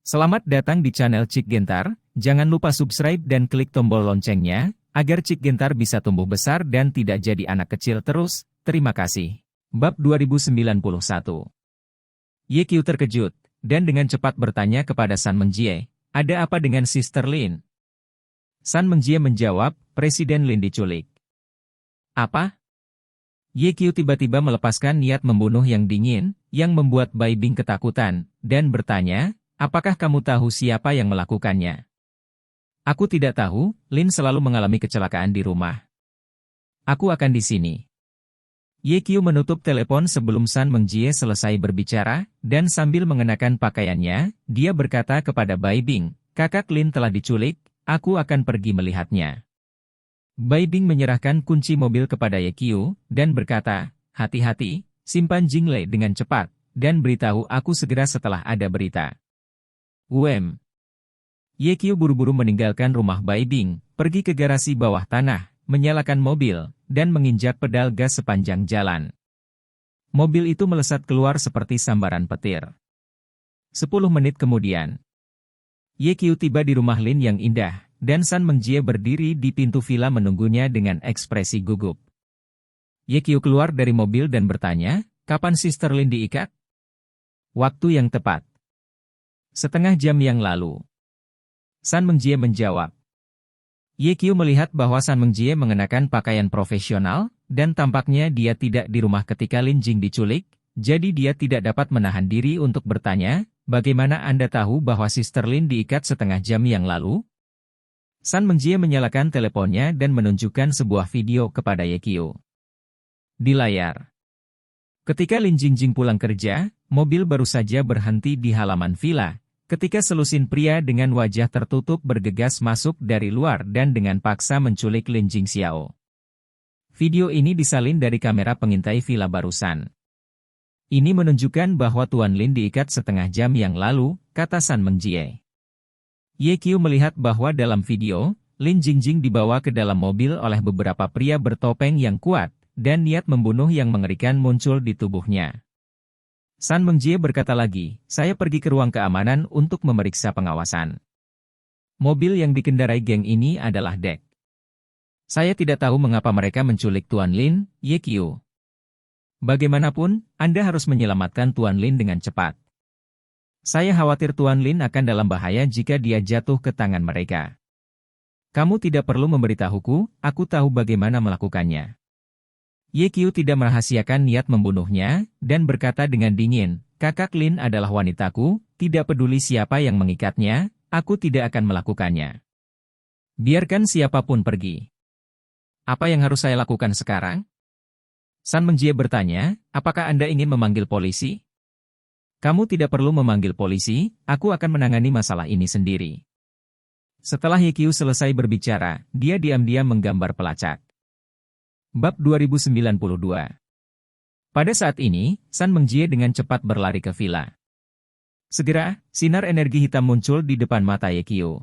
Selamat datang di channel Cik Gentar, jangan lupa subscribe dan klik tombol loncengnya, agar Cik Gentar bisa tumbuh besar dan tidak jadi anak kecil terus, terima kasih. Bab 2091. YQ terkejut, dan dengan cepat bertanya kepada San Mengjie, ada apa dengan Sister Lin? San Mengjie menjawab, Presiden Lin diculik. Apa? YQ tiba-tiba melepaskan niat membunuh yang dingin, yang membuat Bai Bing ketakutan, dan bertanya, apakah kamu tahu siapa yang melakukannya? Aku tidak tahu, Lin selalu mengalami kecelakaan di rumah. Aku akan di sini. YQ menutup telepon sebelum San Mengjie selesai berbicara, dan sambil mengenakan pakaiannya, dia berkata kepada Bai Bing, kakak Lin telah diculik, aku akan pergi melihatnya. Bai Bing menyerahkan kunci mobil kepada YQ, dan berkata, hati-hati, simpan Jinglei dengan cepat, dan beritahu aku segera setelah ada berita. YQ buru-buru meninggalkan rumah Bai Bing, pergi ke garasi bawah tanah, menyalakan mobil, dan menginjak pedal gas sepanjang jalan. Mobil itu melesat keluar seperti sambaran petir. 10 menit kemudian, YQ tiba di rumah Lin yang indah, dan San Mengjie berdiri di pintu villa menunggunya dengan ekspresi gugup. YQ keluar dari mobil dan bertanya, kapan Sister Lin diikat? Waktu yang tepat. Setengah jam yang lalu. San Mengjie menjawab. YQ melihat bahwa San Mengjie mengenakan pakaian profesional, dan tampaknya dia tidak di rumah ketika Lin Jing diculik, jadi dia tidak dapat menahan diri untuk bertanya, bagaimana Anda tahu bahwa Sister Lin diikat setengah jam yang lalu? San Mengjie menyalakan teleponnya dan menunjukkan sebuah video kepada YQ. Di layar. Ketika Lin Jingjing pulang kerja, mobil baru saja berhenti di halaman villa. Ketika selusin pria dengan wajah tertutup bergegas masuk dari luar dan dengan paksa menculik Lin Jingxiao. Video ini disalin dari kamera pengintai villa barusan. Ini menunjukkan bahwa Tuan Lin diikat setengah jam yang lalu, kata San Mengjie. YQ melihat bahwa dalam video, Lin Jingjing dibawa ke dalam mobil oleh beberapa pria bertopeng yang kuat, dan niat membunuh yang mengerikan muncul di tubuhnya. San Mengjie berkata lagi, saya pergi ke ruang keamanan untuk memeriksa pengawasan. Mobil yang dikendarai geng ini adalah Dek. Saya tidak tahu mengapa mereka menculik Tuan Lin, YQ. Bagaimanapun, Anda harus menyelamatkan Tuan Lin dengan cepat. Saya khawatir Tuan Lin akan dalam bahaya jika dia jatuh ke tangan mereka. Kamu tidak perlu memberitahuku, aku tahu bagaimana melakukannya. YQ tidak merahasiakan niat membunuhnya, dan berkata dengan dingin, kakak Lin adalah wanitaku, tidak peduli siapa yang mengikatnya, aku tidak akan melakukannya. Biarkan siapapun pergi. Apa yang harus saya lakukan sekarang? San Mengjie bertanya, apakah Anda ingin memanggil polisi? Kamu tidak perlu memanggil polisi, aku akan menangani masalah ini sendiri. Setelah YQ selesai berbicara, dia diam-diam menggambar pelacak. Bab 2092. Pada saat ini, San Mengjie dengan cepat berlari ke villa. Segera, sinar energi hitam muncul di depan mata YQ.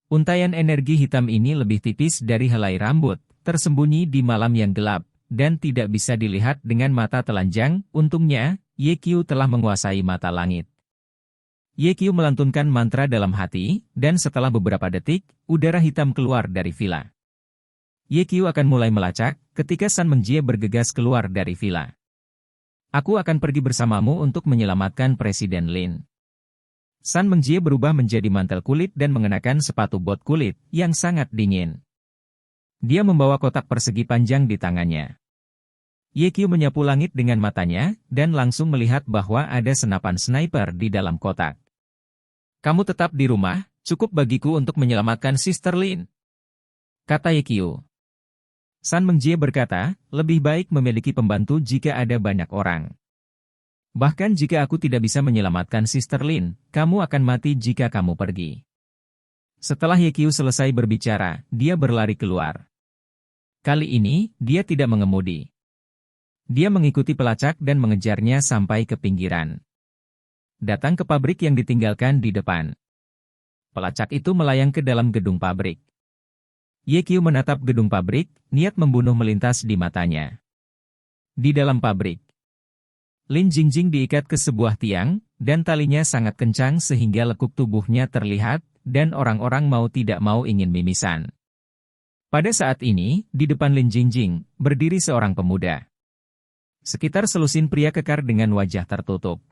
Untaian energi hitam ini lebih tipis dari helai rambut, tersembunyi di malam yang gelap, dan tidak bisa dilihat dengan mata telanjang. Untungnya, YQ telah menguasai mata langit. YQ melantunkan mantra dalam hati, dan setelah beberapa detik, udara hitam keluar dari villa. YQ akan mulai melacak, ketika San Mengjie bergegas keluar dari villa. Aku akan pergi bersamamu untuk menyelamatkan Presiden Lin. San Mengjie berubah menjadi mantel kulit dan mengenakan sepatu bot kulit, yang sangat dingin. Dia membawa kotak persegi panjang di tangannya. YQ menyapu langit dengan matanya, dan langsung melihat bahwa ada senapan sniper di dalam kotak. Kamu tetap di rumah, cukup bagiku untuk menyelamatkan Sister Lin, kata YQ. San Mengjie berkata, lebih baik memiliki pembantu jika ada banyak orang. Bahkan jika aku tidak bisa menyelamatkan Sister Lin, kamu akan mati jika kamu pergi. Setelah YQ selesai berbicara, dia berlari keluar. Kali ini, dia tidak mengemudi. Dia mengikuti pelacak dan mengejarnya sampai ke pinggiran. Datang ke pabrik yang ditinggalkan di depan. Pelacak itu melayang ke dalam gedung pabrik. YQ menatap gedung pabrik, niat membunuh melintas di matanya. Di dalam pabrik, Lin Jingjing diikat ke sebuah tiang, dan talinya sangat kencang sehingga lekuk tubuhnya terlihat, dan orang-orang mau tidak mau ingin mimisan. Pada saat ini, di depan Lin Jingjing, berdiri seorang pemuda. Sekitar selusin pria kekar dengan wajah tertutup.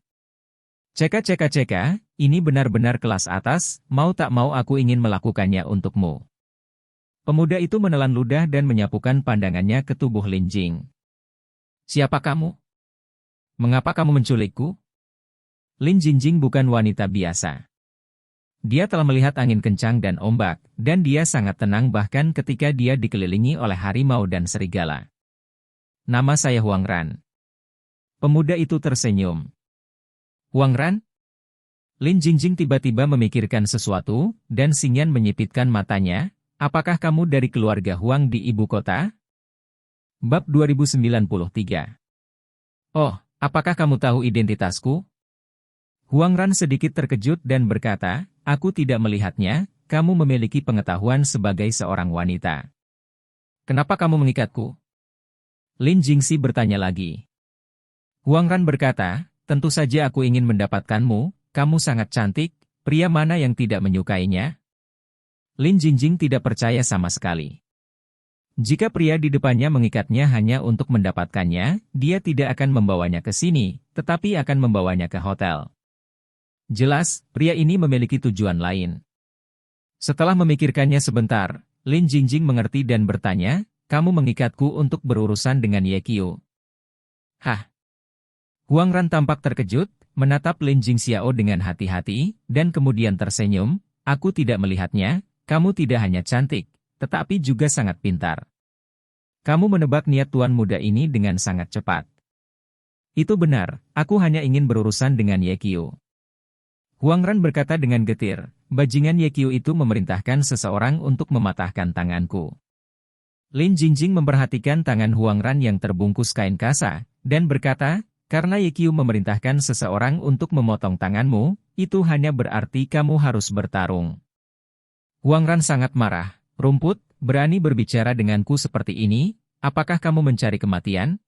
Ceka, ini benar-benar kelas atas, mau tak mau aku ingin melakukannya untukmu. Pemuda itu menelan ludah dan menyapukan pandangannya ke tubuh Lin Jing. Siapa kamu? Mengapa kamu menculikku? Lin Jingjing bukan wanita biasa. Dia telah melihat angin kencang dan ombak, dan dia sangat tenang bahkan ketika dia dikelilingi oleh harimau dan serigala. Nama saya Huang Ran. Pemuda itu tersenyum. Huang Ran? Lin Jingjing tiba-tiba memikirkan sesuatu, dan Xingyan menyipitkan matanya. Apakah kamu dari keluarga Huang di ibu kota? Bab 2093. Oh, apakah kamu tahu identitasku? Huang Ran sedikit terkejut dan berkata, aku tidak melihatnya, kamu memiliki pengetahuan sebagai seorang wanita. Kenapa kamu mengikatku? Lin Jingxi bertanya lagi. Huang Ran berkata, tentu saja aku ingin mendapatkanmu, kamu sangat cantik, pria mana yang tidak menyukainya? Lin Jingjing tidak percaya sama sekali. Jika pria di depannya mengikatnya hanya untuk mendapatkannya, dia tidak akan membawanya ke sini, tetapi akan membawanya ke hotel. Jelas, pria ini memiliki tujuan lain. Setelah memikirkannya sebentar, Lin Jingjing mengerti dan bertanya, kamu mengikatku untuk berurusan dengan Ye Qiu. Hah? Huang Ran tampak terkejut, menatap Lin Jingxiao dengan hati-hati, dan kemudian tersenyum, aku tidak melihatnya, kamu tidak hanya cantik, tetapi juga sangat pintar. Kamu menebak niat tuan muda ini dengan sangat cepat. Itu benar, aku hanya ingin berurusan dengan Ye Qiu. Huang Ran berkata dengan getir, bajingan Ye Qiu itu memerintahkan seseorang untuk mematahkan tanganku. Lin Jingjing memperhatikan tangan Huang Ran yang terbungkus kain kasa, dan berkata, karena Ye Qiu memerintahkan seseorang untuk memotong tanganmu, itu hanya berarti kamu harus bertarung. Huang Ran sangat marah, rumput, berani berbicara denganku seperti ini, apakah kamu mencari kematian?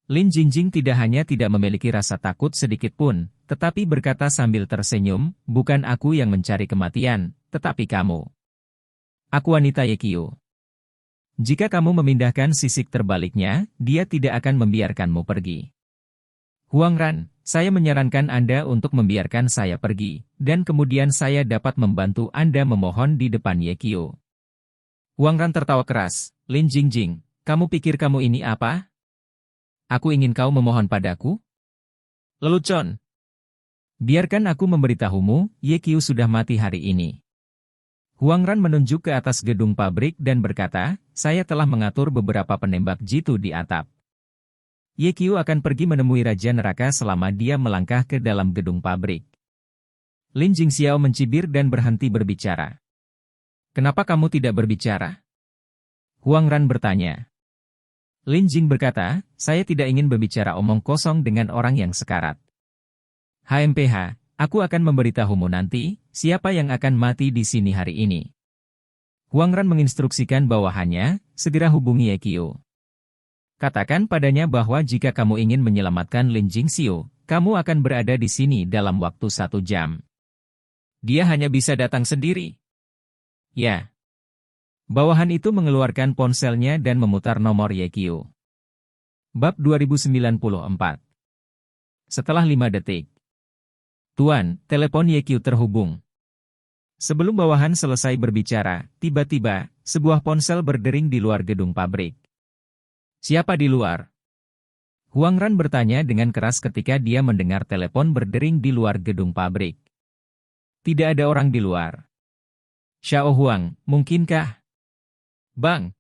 Lin Jingjing tidak hanya tidak memiliki rasa takut sedikit pun, tetapi berkata sambil tersenyum, bukan aku yang mencari kematian, tetapi kamu. Aku wanita Ye Qiu. Jika kamu memindahkan sisik terbaliknya, dia tidak akan membiarkanmu pergi. Huang Ran, saya menyarankan Anda untuk membiarkan saya pergi, dan kemudian saya dapat membantu Anda memohon di depan Ye Qiu. Huang Ran tertawa keras, Lin Jingjing, kamu pikir kamu ini apa? Aku ingin kau memohon padaku? Lelucon. Biarkan aku memberitahumu, Ye Qiu sudah mati hari ini. Huang Ran menunjuk ke atas gedung pabrik dan berkata, saya telah mengatur beberapa penembak jitu di atap. Ye Qiu akan pergi menemui Raja Neraka selama dia melangkah ke dalam gedung pabrik. Lin Jingxiao mencibir dan berhenti berbicara. Kenapa kamu tidak berbicara? Huang Ran bertanya. Lin Jing berkata, saya tidak ingin berbicara omong kosong dengan orang yang sekarat. HMPH, aku akan memberitahumu nanti, siapa yang akan mati di sini hari ini. Huang Ran menginstruksikan bawahannya, segera hubungi Ye Qiu. Katakan padanya bahwa jika kamu ingin menyelamatkan Lin Jingxiu, kamu akan berada di sini dalam waktu 1 jam. Dia hanya bisa datang sendiri. Ya. Bawahan itu mengeluarkan ponselnya dan memutar nomor Ye Qiu. Bab 2094. Setelah 5 detik. Tuan, telepon Ye Qiu terhubung. Sebelum bawahan selesai berbicara, tiba-tiba, sebuah ponsel berdering di luar gedung pabrik. Siapa di luar? Huang Ran bertanya dengan keras ketika dia mendengar telepon berdering di luar gedung pabrik. Tidak ada orang di luar. Xiao Huang, mungkinkah? Bang!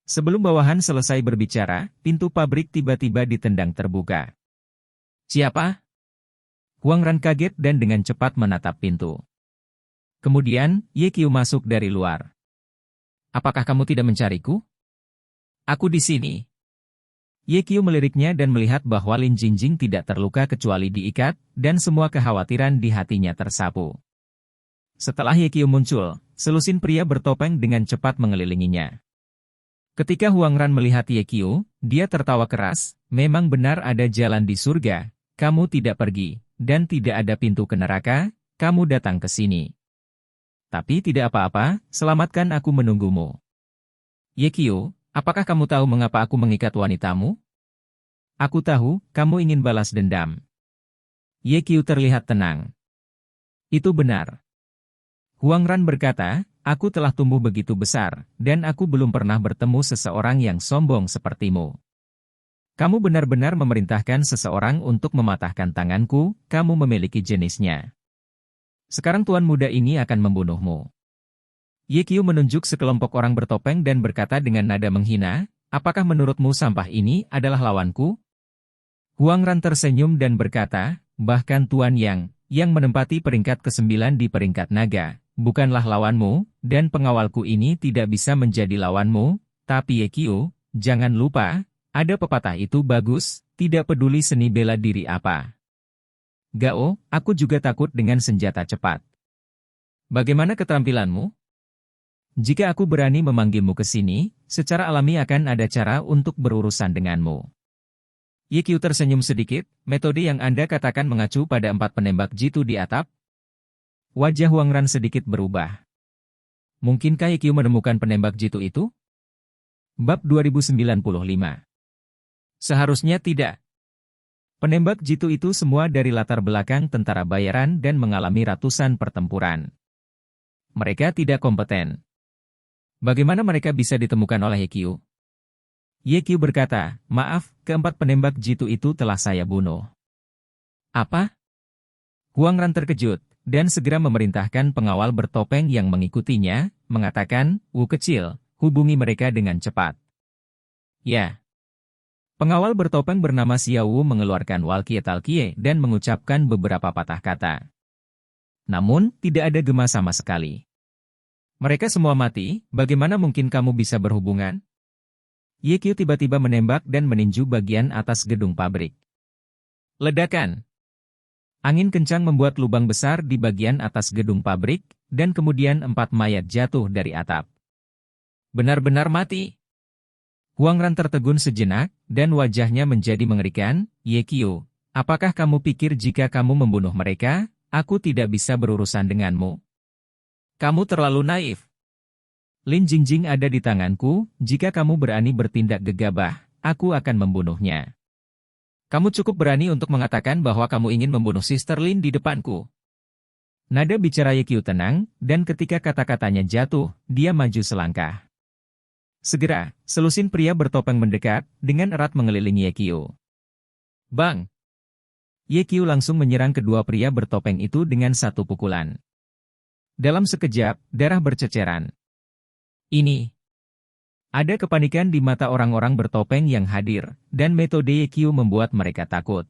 Sebelum bawahan selesai berbicara, pintu pabrik tiba-tiba ditendang terbuka. Siapa? Huang Ran kaget dan dengan cepat menatap pintu. Kemudian, Ye Qiu masuk dari luar. Apakah kamu tidak mencariku? Aku di sini. Ye Qiu meliriknya dan melihat bahwa Lin Jingjing tidak terluka kecuali diikat, dan semua kekhawatiran di hatinya tersapu. Setelah Ye Qiu muncul, selusin pria bertopeng dengan cepat mengelilinginya. Ketika Huang Ran melihat Ye Qiu, dia tertawa keras, memang benar ada jalan di surga, kamu tidak pergi, dan tidak ada pintu ke neraka, kamu datang ke sini. Tapi tidak apa-apa, selamatkan aku menunggumu. Yekio, apakah kamu tahu mengapa aku mengikat wanitamu? Aku tahu, kamu ingin balas dendam. Yekio terlihat tenang. Itu benar. Huangran berkata, aku telah tumbuh begitu besar, dan aku belum pernah bertemu seseorang yang sombong sepertimu. Kamu benar-benar memerintahkan seseorang untuk mematahkan tanganku, kamu memiliki jenisnya. Sekarang tuan muda ini akan membunuhmu. Yekio menunjuk sekelompok orang bertopeng dan berkata dengan nada menghina, apakah menurutmu sampah ini adalah lawanku? Huangran tersenyum dan berkata, bahkan Tuan yang menempati peringkat ke-9 di peringkat naga, bukanlah lawanmu, dan pengawalku ini tidak bisa menjadi lawanmu, tapi Yekio, jangan lupa, ada pepatah itu bagus, tidak peduli seni bela diri apa. Gao, aku juga takut dengan senjata cepat. Bagaimana keterampilanmu? Jika aku berani memanggilmu ke sini, secara alami akan ada cara untuk berurusan denganmu. Yekio tersenyum sedikit, metode yang Anda katakan mengacu pada 4 penembak jitu di atap? Wajah Huangran sedikit berubah. Mungkinkah Yekio menemukan penembak jitu itu? Bab 2095. Seharusnya tidak. Penembak jitu itu semua dari latar belakang tentara bayaran dan mengalami ratusan pertempuran. Mereka tidak kompeten. Bagaimana mereka bisa ditemukan oleh Yekio? Yekio berkata, maaf, keempat penembak jitu itu telah saya bunuh. Apa? Huangran terkejut, dan segera memerintahkan pengawal bertopeng yang mengikutinya, mengatakan, Wu kecil, hubungi mereka dengan cepat. Ya. Pengawal bertopeng bernama Xiao Wu mengeluarkan walkie-talkie dan mengucapkan beberapa patah kata. Namun, tidak ada gema sama sekali. Mereka semua mati, bagaimana mungkin kamu bisa berhubungan? Yekio tiba-tiba menembak dan meninju bagian atas gedung pabrik. Ledakan. Angin kencang membuat lubang besar di bagian atas gedung pabrik, dan kemudian 4 mayat jatuh dari atap. Benar-benar mati. Huangran tertegun sejenak, dan wajahnya menjadi mengerikan. Yekio, apakah kamu pikir jika kamu membunuh mereka, aku tidak bisa berurusan denganmu? Kamu terlalu naif. Lin Jingjing ada di tanganku, jika kamu berani bertindak gegabah, aku akan membunuhnya. Kamu cukup berani untuk mengatakan bahwa kamu ingin membunuh Sister Lin di depanku. Nada bicara Yekio tenang, dan ketika kata-katanya jatuh, dia maju selangkah. Segera, selusin pria bertopeng mendekat, dengan erat mengelilingi Yekio. Bang! Yekio langsung menyerang kedua pria bertopeng itu dengan satu pukulan. Dalam sekejap, darah berceceran. Ini. Ada kepanikan di mata orang-orang bertopeng yang hadir, dan metode Yekio membuat mereka takut.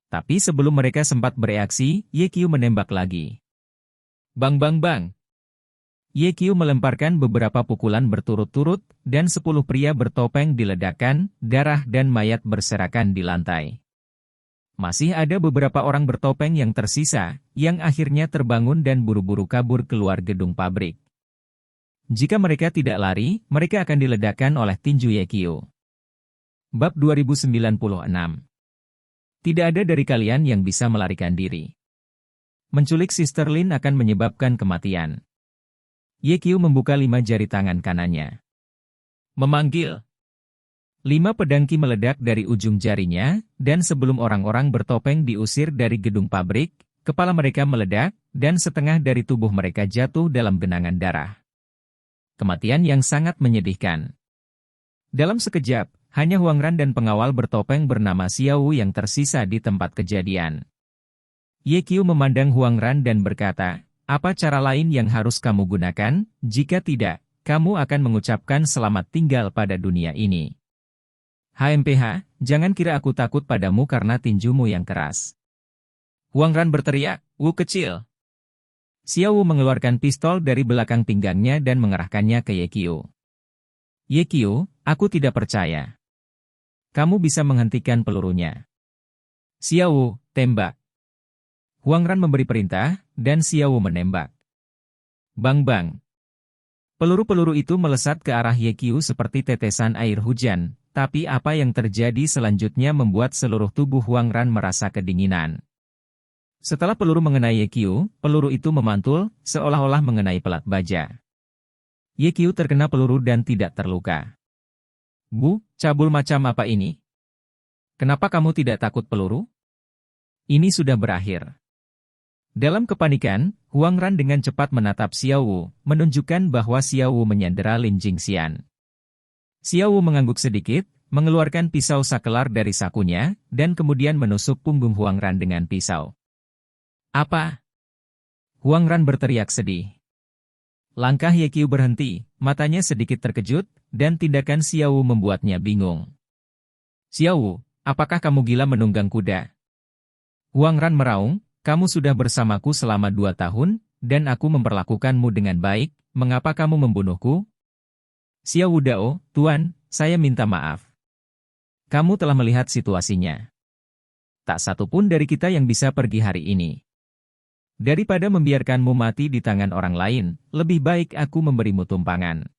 Tapi sebelum mereka sempat bereaksi, Yekio menembak lagi. Bang bang bang! Yekio melemparkan beberapa pukulan berturut-turut, dan 10 pria bertopeng diledakkan, darah dan mayat berserakan di lantai. Masih ada beberapa orang bertopeng yang tersisa, yang akhirnya terbangun dan buru-buru kabur keluar gedung pabrik. Jika mereka tidak lari, mereka akan diledakkan oleh tinju Yekio. Bab 2096. Tidak ada dari kalian yang bisa melarikan diri. Menculik Sister Lin akan menyebabkan kematian. Yekio membuka 5 jari tangan kanannya. Memanggil. 5 pedangki meledak dari ujung jarinya, dan sebelum orang-orang bertopeng diusir dari gedung pabrik, kepala mereka meledak, dan setengah dari tubuh mereka jatuh dalam genangan darah. Kematian yang sangat menyedihkan. Dalam sekejap, hanya Huangran dan pengawal bertopeng bernama Xiao Wu yang tersisa di tempat kejadian. Yekio memandang Huangran dan berkata, apa cara lain yang harus kamu gunakan? Jika tidak, kamu akan mengucapkan selamat tinggal pada dunia ini. HMPH, jangan kira aku takut padamu karena tinjumu yang keras. Huangran berteriak, Wu kecil. Xiao Wu mengeluarkan pistol dari belakang pinggangnya dan mengerahkannya ke Yekio. Yekio, aku tidak percaya. Kamu bisa menghentikan pelurunya. Xiao Wu, tembak. Huangran memberi perintah, dan Xiao Wu menembak. Bang-bang. Peluru-peluru itu melesat ke arah Yekio seperti tetesan air hujan, tapi apa yang terjadi selanjutnya membuat seluruh tubuh Huangran merasa kedinginan. Setelah peluru mengenai Yekyu, peluru itu memantul, seolah-olah mengenai pelat baja. Yekyu terkena peluru dan tidak terluka. Bu, cabul macam apa ini? Kenapa kamu tidak takut peluru? Ini sudah berakhir. Dalam kepanikan, Huang Ran dengan cepat menatap Xiao Wu, menunjukkan bahwa Xiao Wu menyandera Lin Jingxian. Xiao Wu mengangguk sedikit, mengeluarkan pisau sakelar dari sakunya, dan kemudian menusuk punggung Huang Ran dengan pisau. Apa? Huang Ran berteriak sedih. Langkah Yekyu berhenti, matanya sedikit terkejut, dan tindakan Xiao Wu membuatnya bingung. Xiao Wu, apakah kamu gila menunggang kuda? Huang Ran meraung, kamu sudah bersamaku selama 2 tahun, dan aku memperlakukanmu dengan baik, mengapa kamu membunuhku? Xiao Wu Dao, Tuan, saya minta maaf. Kamu telah melihat situasinya. Tak satu pun dari kita yang bisa pergi hari ini. Daripada membiarkanmu mati di tangan orang lain, lebih baik aku memberimu tumpangan.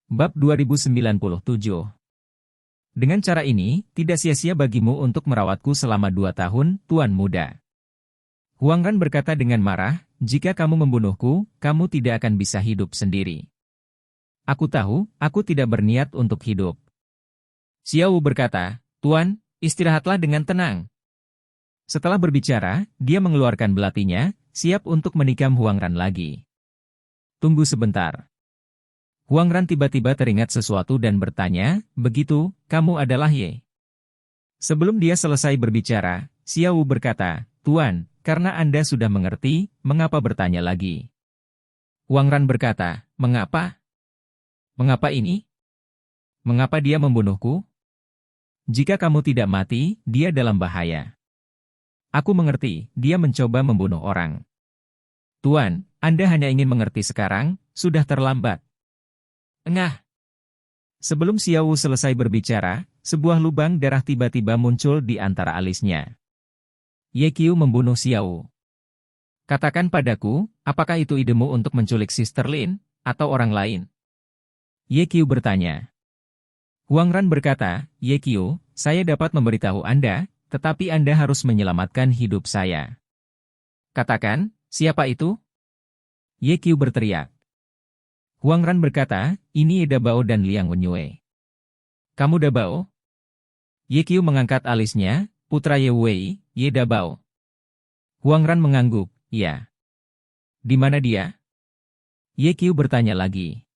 Bab 2097. Dengan cara ini, tidak sia-sia bagimu untuk merawatku selama 2 tahun, Tuan Muda. Huang Ran berkata dengan marah, jika kamu membunuhku, kamu tidak akan bisa hidup sendiri. Aku tahu, aku tidak berniat untuk hidup. Xiao Wu berkata, Tuan, istirahatlah dengan tenang. Setelah berbicara, dia mengeluarkan belatinya, siap untuk menikam Huang Ran lagi. Tunggu sebentar. Huang Ran tiba-tiba teringat sesuatu dan bertanya, begitu, kamu adalah Ye. Sebelum dia selesai berbicara, Xiao Wu berkata, Tuan, karena Anda sudah mengerti, mengapa bertanya lagi? Huang Ran berkata, mengapa? Mengapa ini? Mengapa dia membunuhku? Jika kamu tidak mati, dia dalam bahaya. Aku mengerti, dia mencoba membunuh orang. Tuan, Anda hanya ingin mengerti sekarang, sudah terlambat. Engah. Sebelum Xiao Wu selesai berbicara, sebuah lubang darah tiba-tiba muncul di antara alisnya. Yekyu membunuh Xiao Wu. Katakan padaku, apakah itu idemu untuk menculik Sister Lin, atau orang lain? Yekyu bertanya. Huang Ran berkata, Yekyu, saya dapat memberitahu Anda, tetapi Anda harus menyelamatkan hidup saya. Katakan, siapa itu? Yekyu berteriak. Huang Ran berkata, ini Dabao dan Liang Wenyue. Kamu Dabao? Yekyu mengangkat alisnya, putra Ye Wei, Ye Dabao. Huang Ran mengangguk, ya. Di mana dia? Yekyu bertanya lagi.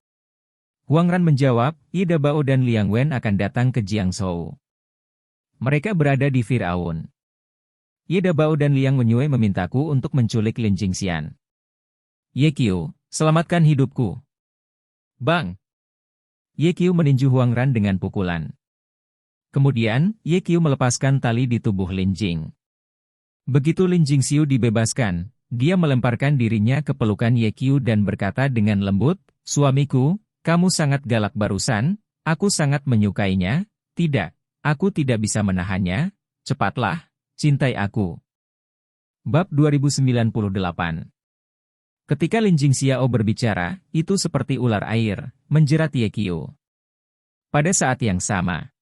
Huang Ran menjawab, Ye Dabao dan Liang Wen akan datang ke Jiangzhou. Mereka berada di Firaun. Ye Dabao dan Liang Wenyue memintaku untuk menculik Lin Jingxian. Yekyu, selamatkan hidupku. Bang! Yekyu meninju Huang Ran dengan pukulan. Kemudian, Yekyu melepaskan tali di tubuh Lin Jing. Begitu Lin Jingxiu dibebaskan, dia melemparkan dirinya ke pelukan Yekyu dan berkata dengan lembut, suamiku, kamu sangat galak barusan, aku sangat menyukainya, tidak, aku tidak bisa menahannya, cepatlah, cintai aku. Bab 2098. Ketika Lin Jingxiao berbicara, itu seperti ular air, menjerat Yekyu. Pada saat yang sama,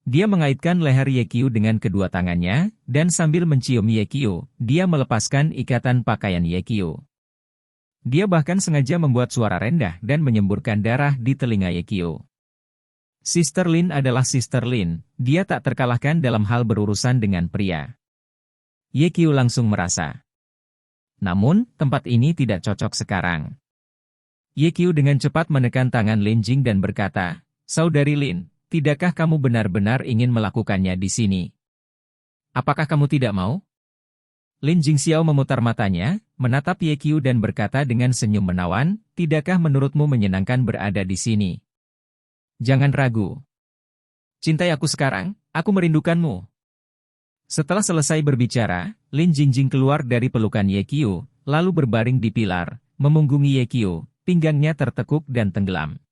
dia mengaitkan leher Yekyu dengan kedua tangannya, dan sambil mencium Yekyu, dia melepaskan ikatan pakaian Yekyu. Dia bahkan sengaja membuat suara rendah dan menyemburkan darah di telinga Yekyu. Sister Lin adalah Sister Lin, dia tak terkalahkan dalam hal berurusan dengan pria. Yekyu langsung merasa. Namun, tempat ini tidak cocok sekarang. Yekyu dengan cepat menekan tangan Lin Jing dan berkata, Saudari Lin, tidakkah kamu benar-benar ingin melakukannya di sini? Apakah kamu tidak mau? Lin Jingxiao memutar matanya, menatap Yekyu dan berkata dengan senyum menawan, tidakkah menurutmu menyenangkan berada di sini? Jangan ragu. Cintai aku sekarang, aku merindukanmu. Setelah selesai berbicara, Lin Jingjing keluar dari pelukan Yekyu, lalu berbaring di pilar, memunggungi Yekyu, pinggangnya tertekuk dan tenggelam.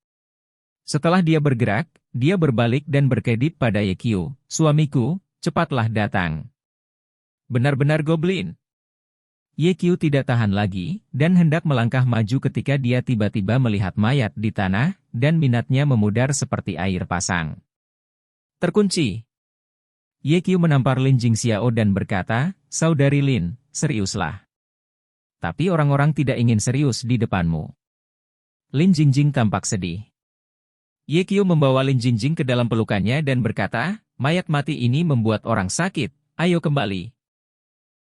Setelah dia bergerak, dia berbalik dan berkedip pada Yekyu, suamiku, cepatlah datang. Benar-benar goblin. Yekyu tidak tahan lagi, dan hendak melangkah maju ketika dia tiba-tiba melihat mayat di tanah, dan minatnya memudar seperti air pasang. Terkunci. Ye Qiu menampar Lin Jingxiao dan berkata, "Saudari Lin, seriuslah. Tapi orang-orang tidak ingin serius di depanmu." Lin Jingjing tampak sedih. Ye Qiu membawa Lin Jingjing ke dalam pelukannya dan berkata, "Mayat mati ini membuat orang sakit, ayo kembali."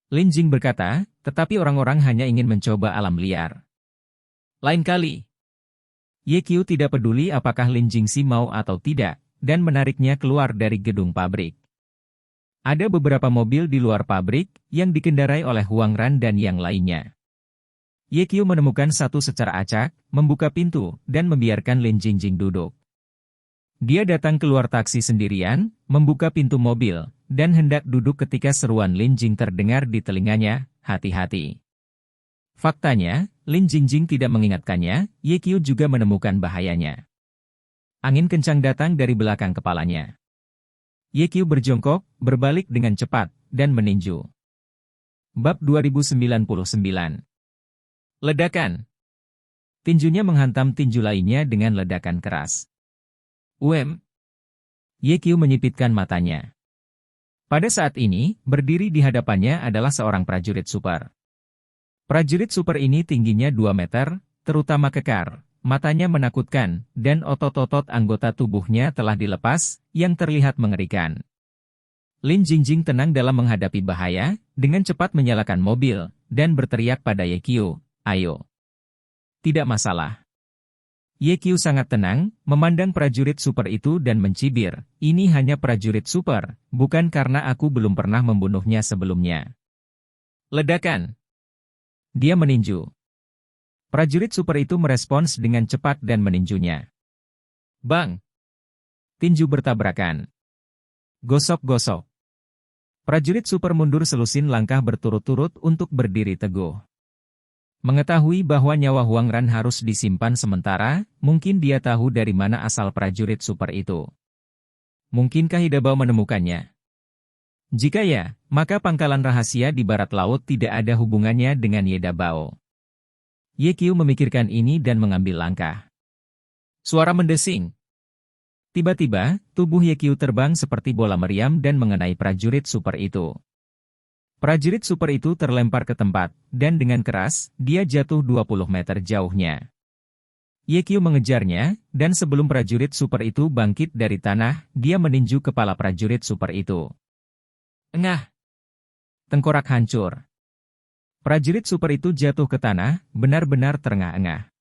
Lin Jing berkata, "Tetapi orang-orang hanya ingin mencoba alam liar. Lain kali." Ye Qiu tidak peduli apakah Lin Jingxi mau atau tidak, dan menariknya keluar dari gedung pabrik. Ada beberapa mobil di luar pabrik, yang dikendarai oleh Huang Ran dan yang lainnya. Ye Qiu menemukan satu secara acak, membuka pintu, dan membiarkan Lin Jingjing duduk. Dia datang keluar taksi sendirian, membuka pintu mobil, dan hendak duduk ketika seruan Lin Jing terdengar di telinganya, "Hati-hati." Faktanya, Lin Jingjing tidak mengingatkannya, Ye Qiu juga menemukan bahayanya. Angin kencang datang dari belakang kepalanya. Ye Qiu berjongkok, berbalik dengan cepat, dan meninju. Bab 2099. Ledakan. Tinjunya menghantam tinju lainnya dengan ledakan keras. Ye Qiu menyipitkan matanya. Pada saat ini, berdiri di hadapannya adalah seorang prajurit super. Prajurit super ini tingginya 2 meter, terutama kekar, matanya menakutkan, dan otot-otot anggota tubuhnya telah dilepas, yang terlihat mengerikan. Lin Jingjing tenang dalam menghadapi bahaya, dengan cepat menyalakan mobil, dan berteriak pada Ye Qiu, "Ayo." "Tidak masalah." Ye Qiu sangat tenang, memandang prajurit super itu dan mencibir, "Ini hanya prajurit super, bukan karena aku belum pernah membunuhnya sebelumnya." Ledakan. Dia meninju. Prajurit super itu merespons dengan cepat dan meninjunya. Bang! Tinju bertabrakan. Gosok-gosok. Prajurit super mundur selusin langkah berturut-turut untuk berdiri teguh. Mengetahui bahwa nyawa Huang Ran harus disimpan sementara, mungkin dia tahu dari mana asal prajurit super itu. Mungkinkah Hidabao menemukannya? Jika ya, maka pangkalan rahasia di barat laut tidak ada hubungannya dengan Hidabao. Ye Qiu memikirkan ini dan mengambil langkah. Suara mendesing. Tiba-tiba, tubuh Ye Qiu terbang seperti bola meriam dan mengenai prajurit super itu. Prajurit super itu terlempar ke tempat, dan dengan keras, dia jatuh 20 meter jauhnya. Ye Qiu mengejarnya, dan sebelum prajurit super itu bangkit dari tanah, dia meninju kepala prajurit super itu. Engah! Tengkorak hancur. Prajurit super itu jatuh ke tanah, benar-benar terengah-engah.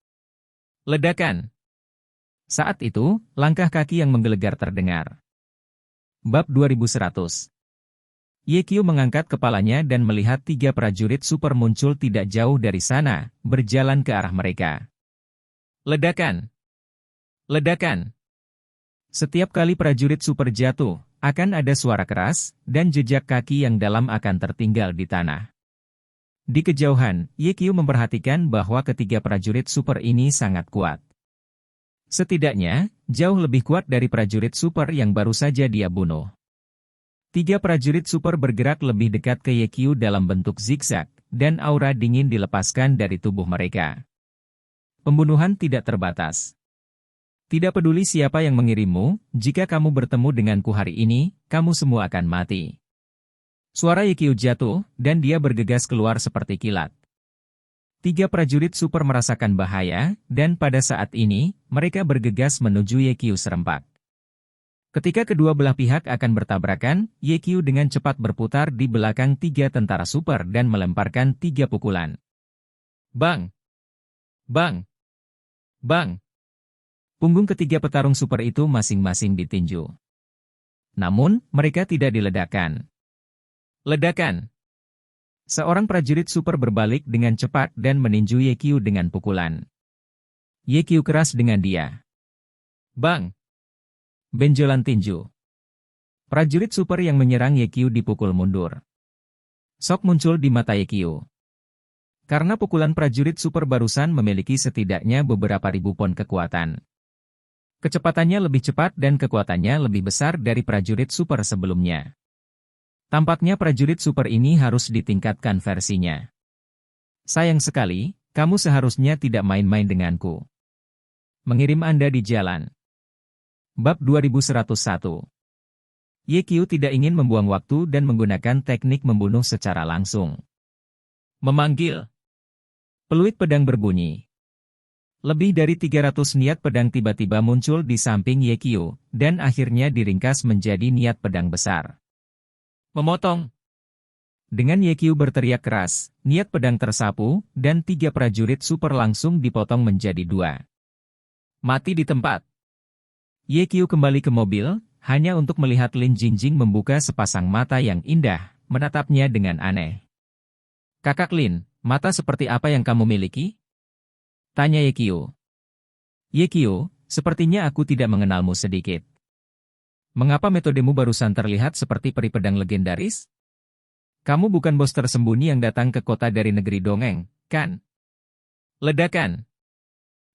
Ledakan. Saat itu, langkah kaki yang menggelegar terdengar. Bab 2100. Ye Qiu mengangkat kepalanya dan melihat 3 prajurit super muncul tidak jauh dari sana, berjalan ke arah mereka. Ledakan. Ledakan. Setiap kali prajurit super jatuh, akan ada suara keras, dan jejak kaki yang dalam akan tertinggal di tanah. Di kejauhan, Ye Qiu memperhatikan bahwa ketiga prajurit super ini sangat kuat. Setidaknya, jauh lebih kuat dari prajurit super yang baru saja dia bunuh. 3 prajurit super bergerak lebih dekat ke Ye Qiu dalam bentuk zigzag, dan aura dingin dilepaskan dari tubuh mereka. Pembunuhan tidak terbatas. Tidak peduli siapa yang mengirimmu, jika kamu bertemu denganku hari ini, kamu semua akan mati. Suara Ye Qiu jatuh, dan dia bergegas keluar seperti kilat. 3 prajurit super merasakan bahaya, dan pada saat ini, mereka bergegas menuju Ye Qiu serempak. Ketika kedua belah pihak akan bertabrakan, Ye Qiu dengan cepat berputar di belakang 3 tentara super dan melemparkan 3 pukulan. Bang! Bang! Bang! Punggung ketiga petarung super itu masing-masing ditinju. Namun, mereka tidak diledakkan. Ledakan. Seorang prajurit super berbalik dengan cepat dan meninju Ye Qiu dengan pukulan. Ye Qiu keras dengan dia. Bang! Benjolan tinju. Prajurit super yang menyerang Ye Qiu dipukul mundur. Sok muncul di mata Ye Qiu. Karena pukulan prajurit super barusan memiliki setidaknya beberapa ribu pon kekuatan. Kecepatannya lebih cepat dan kekuatannya lebih besar dari prajurit super sebelumnya. Tampaknya prajurit super ini harus ditingkatkan versinya. Sayang sekali, kamu seharusnya tidak main-main denganku. Mengirim Anda di jalan. Bab 2101. Ye Qiu tidak ingin membuang waktu dan menggunakan teknik membunuh secara langsung. Memanggil. Peluit pedang berbunyi. Lebih dari 300 niat pedang tiba-tiba muncul di samping Ye Qiu, dan akhirnya diringkas menjadi niat pedang besar. Memotong. Dengan Ye Qiu berteriak keras, niat pedang tersapu, dan 3 prajurit super langsung dipotong menjadi 2. Mati di tempat. Ye Qiu kembali ke mobil, hanya untuk melihat Lin Jingjing membuka sepasang mata yang indah, menatapnya dengan aneh. Kakak Lin, mata seperti apa yang kamu miliki? Tanya Ye Qiu. Ye Qiu, sepertinya aku tidak mengenalmu sedikit. Mengapa metodemu barusan terlihat seperti peri pedang legendaris? Kamu bukan bos tersembunyi yang datang ke kota dari negeri dongeng, kan? Ledakan.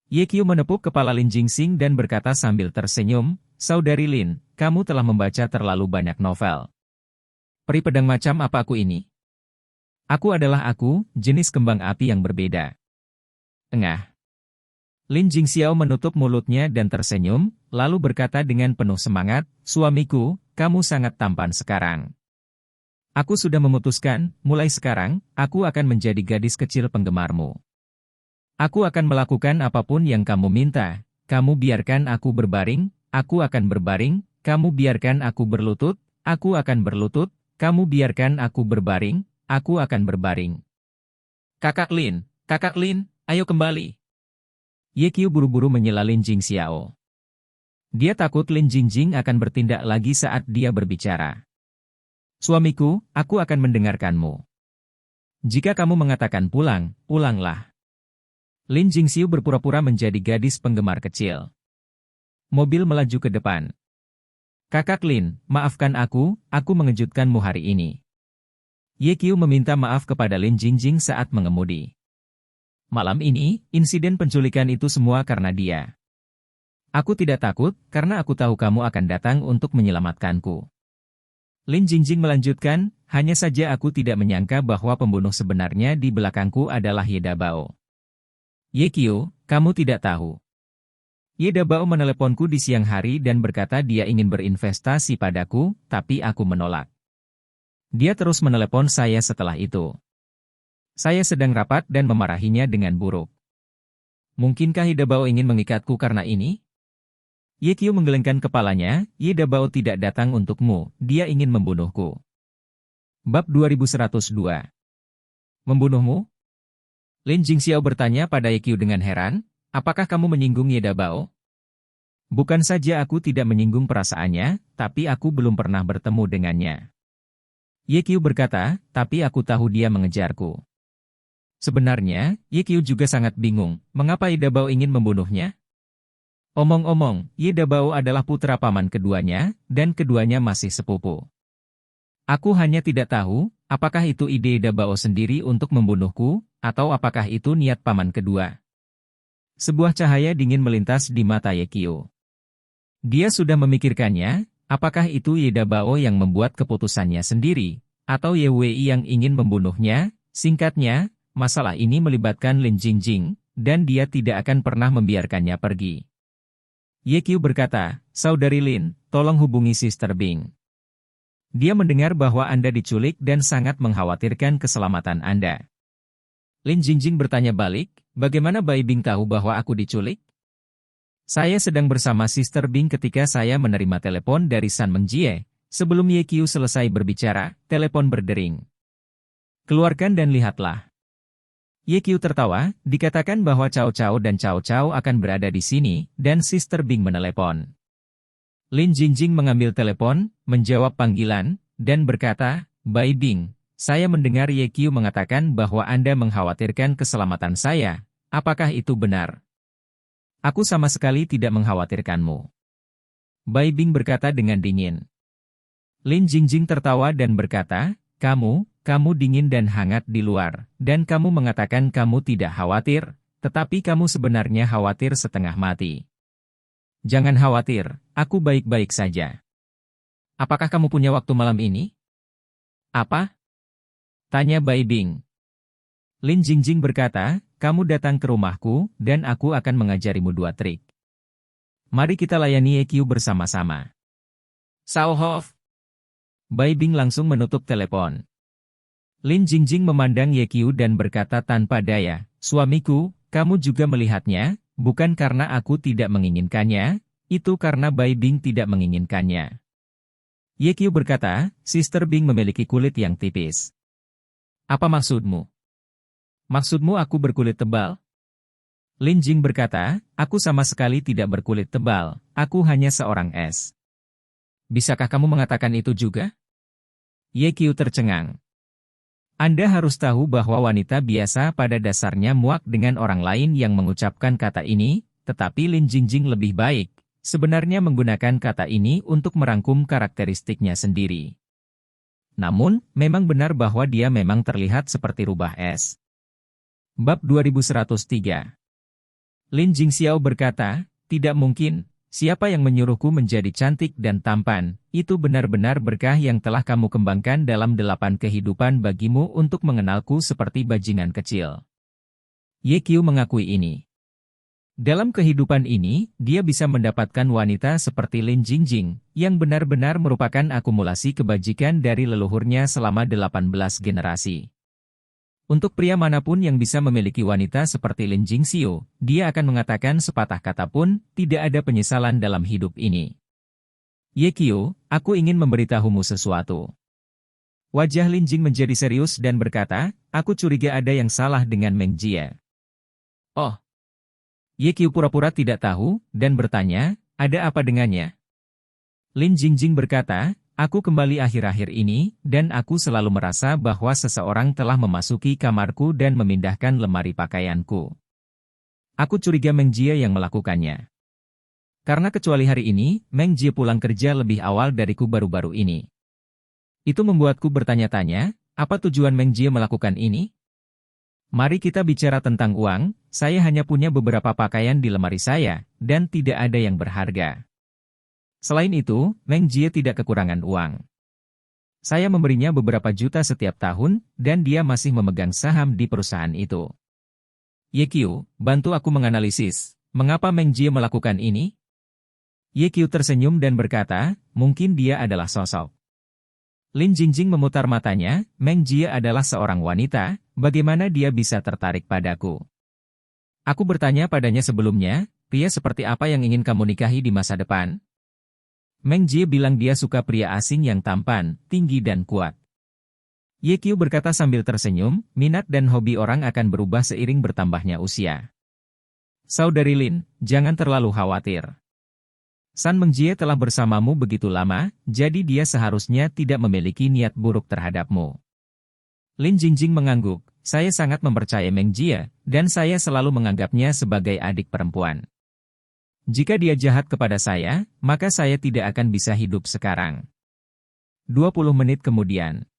Ye Qiu menepuk kepala Lin Jingjing dan berkata sambil tersenyum, Saudari Lin, kamu telah membaca terlalu banyak novel. Peri pedang macam apa aku ini? Aku adalah aku, jenis kembang api yang berbeda. Engah. Lin Jingxiao menutup mulutnya dan tersenyum, lalu berkata dengan penuh semangat, Suamiku, kamu sangat tampan sekarang. Aku sudah memutuskan, mulai sekarang, aku akan menjadi gadis kecil penggemarmu. Aku akan melakukan apapun yang kamu minta, kamu biarkan aku berbaring, aku akan berbaring, kamu biarkan aku berlutut, aku akan berlutut, kamu biarkan aku berbaring, aku akan berbaring. Kakak Lin, ayo kembali. Ye Qiu buru-buru menyela Lin Jingxiao. Dia takut Lin Jingjing akan bertindak lagi saat dia berbicara. Suamiku, aku akan mendengarkanmu. Jika kamu mengatakan pulang, pulanglah. Lin Jingxiu berpura-pura menjadi gadis penggemar kecil. Mobil melaju ke depan. Kakak Lin, maafkan aku mengejutkanmu hari ini. Ye Qiu meminta maaf kepada Lin Jingjing saat mengemudi. Malam ini, insiden penculikan itu semua karena dia. Aku tidak takut, karena aku tahu kamu akan datang untuk menyelamatkanku. Lin Jingjing melanjutkan, hanya saja aku tidak menyangka bahwa pembunuh sebenarnya di belakangku adalah Ye Dabao. Ye Qiu, kamu tidak tahu. Ye Dabao meneleponku di siang hari dan berkata dia ingin berinvestasi padaku, tapi aku menolak. Dia terus menelepon saya setelah itu. Saya sedang rapat dan memarahinya dengan buruk. Mungkinkah Ye Dabao ingin mengikatku karena ini? Ye Qiu menggelengkan kepalanya, Ye Dabao tidak datang untukmu, dia ingin membunuhku. Bab 2102. Membunuhmu? Lin Jingxiao bertanya pada Ye Qiu dengan heran, apakah kamu menyinggung Ye Dabao? Bukan saja aku tidak menyinggung perasaannya, tapi aku belum pernah bertemu dengannya. Ye Qiu berkata, tapi aku tahu dia mengejarku. Sebenarnya, Ye Qiu juga sangat bingung, mengapa Ye Dabao ingin membunuhnya? Omong-omong, Ye Dabao adalah putra paman keduanya, dan keduanya masih sepupu. Aku hanya tidak tahu, apakah itu ide Ye Dabao sendiri untuk membunuhku, atau apakah itu niat paman kedua. Sebuah cahaya dingin melintas di mata Ye Qiu. Dia sudah memikirkannya, apakah itu Ye Dabao yang membuat keputusannya sendiri, atau Ye Wei yang ingin membunuhnya. Singkatnya, masalah ini melibatkan Lin Jingjing, dan dia tidak akan pernah membiarkannya pergi. Ye Qiu berkata, Saudari Lin, tolong hubungi Sister Bing. Dia mendengar bahwa Anda diculik dan sangat mengkhawatirkan keselamatan Anda. Lin Jingjing bertanya balik, bagaimana Bai Bing tahu bahwa aku diculik? Saya sedang bersama Sister Bing ketika saya menerima telepon dari San Mengjie. Sebelum Ye Qiu selesai berbicara, telepon berdering. Keluarkan dan lihatlah. Ye Qiu tertawa, dikatakan bahwa Cao Cao dan Cao Cao akan berada di sini, dan Sister Bing menelepon. Lin Jingjing mengambil telepon, menjawab panggilan, dan berkata, Bai Bing, saya mendengar Ye Qiu mengatakan bahwa Anda mengkhawatirkan keselamatan saya. Apakah itu benar? Aku sama sekali tidak mengkhawatirkanmu. Bai Bing berkata dengan dingin. Lin Jingjing tertawa dan berkata, kamu dingin dan hangat di luar, dan kamu mengatakan kamu tidak khawatir, tetapi kamu sebenarnya khawatir setengah mati. Jangan khawatir, aku baik-baik saja. Apakah kamu punya waktu malam ini? Apa? Tanya Bai Bing. Lin Jingjing berkata, kamu datang ke rumahku, dan aku akan mengajarimu 2 trik. Mari kita layani Ye Qiu bersama-sama. Sao Hof. Bai Bing langsung menutup telepon. Lin Jingjing memandang Ye Qiu dan berkata tanpa daya, "Suamiku, kamu juga melihatnya, bukan karena aku tidak menginginkannya, itu karena Bai Bing tidak menginginkannya." Ye Qiu berkata, "Sister Bing memiliki kulit yang tipis." "Apa maksudmu?" "Maksudmu aku berkulit tebal?" Lin Jing berkata, "Aku sama sekali tidak berkulit tebal, aku hanya seorang es." "Bisakah kamu mengatakan itu juga?" Ye Qiu tercengang. Anda harus tahu bahwa wanita biasa pada dasarnya muak dengan orang lain yang mengucapkan kata ini, tetapi Lin Jingjing lebih baik, sebenarnya menggunakan kata ini untuk merangkum karakteristiknya sendiri. Namun, memang benar bahwa dia memang terlihat seperti rubah es. Bab 2103. Lin Jingxiao berkata, "Tidak mungkin, siapa yang menyuruhku menjadi cantik dan tampan, itu benar-benar berkah yang telah kamu kembangkan dalam 8 kehidupan bagimu untuk mengenalku seperti bajingan kecil." Ye Qiu mengakui ini. Dalam kehidupan ini, dia bisa mendapatkan wanita seperti Lin Jingjing, yang benar-benar merupakan akumulasi kebajikan dari leluhurnya selama 18 generasi. Untuk pria manapun yang bisa memiliki wanita seperti Lin Jingxiao, dia akan mengatakan sepatah kata pun, tidak ada penyesalan dalam hidup ini. "Ye Qiu, aku ingin memberitahumu sesuatu." Wajah Lin Jing menjadi serius dan berkata, "Aku curiga ada yang salah dengan Meng Jie." "Oh." Ye Qiu pura-pura tidak tahu, dan bertanya, "Ada apa dengannya?" Lin Jingjing berkata, "Aku kembali akhir-akhir ini, dan aku selalu merasa bahwa seseorang telah memasuki kamarku dan memindahkan lemari pakaianku. Aku curiga Meng Jie yang melakukannya. Karena kecuali hari ini, Meng Jie pulang kerja lebih awal dariku baru-baru ini. Itu membuatku bertanya-tanya, apa tujuan Meng Jie melakukan ini? Mari kita bicara tentang uang, saya hanya punya beberapa pakaian di lemari saya, dan tidak ada yang berharga. Selain itu, Meng Jie tidak kekurangan uang. Saya memberinya beberapa juta setiap tahun, dan dia masih memegang saham di perusahaan itu. Ye Qiu, bantu aku menganalisis, mengapa Meng Jie melakukan ini?" Ye Qiu tersenyum dan berkata, "Mungkin dia adalah sosok." Lin Jingjing memutar matanya, "Meng Jie adalah seorang wanita, bagaimana dia bisa tertarik padaku? Aku bertanya padanya sebelumnya, pria seperti apa yang ingin kamu nikahi di masa depan?" Meng Jie bilang dia suka pria asing yang tampan, tinggi dan kuat. Ye Qiu berkata sambil tersenyum, minat dan hobi orang akan berubah seiring bertambahnya usia. "Saudari Lin, jangan terlalu khawatir. San Meng Jie telah bersamamu begitu lama, jadi dia seharusnya tidak memiliki niat buruk terhadapmu." Lin Jingjing mengangguk, "Saya sangat mempercayai Meng Jie, dan saya selalu menganggapnya sebagai adik perempuan. Jika dia jahat kepada saya, maka saya tidak akan bisa hidup sekarang." 20 menit kemudian.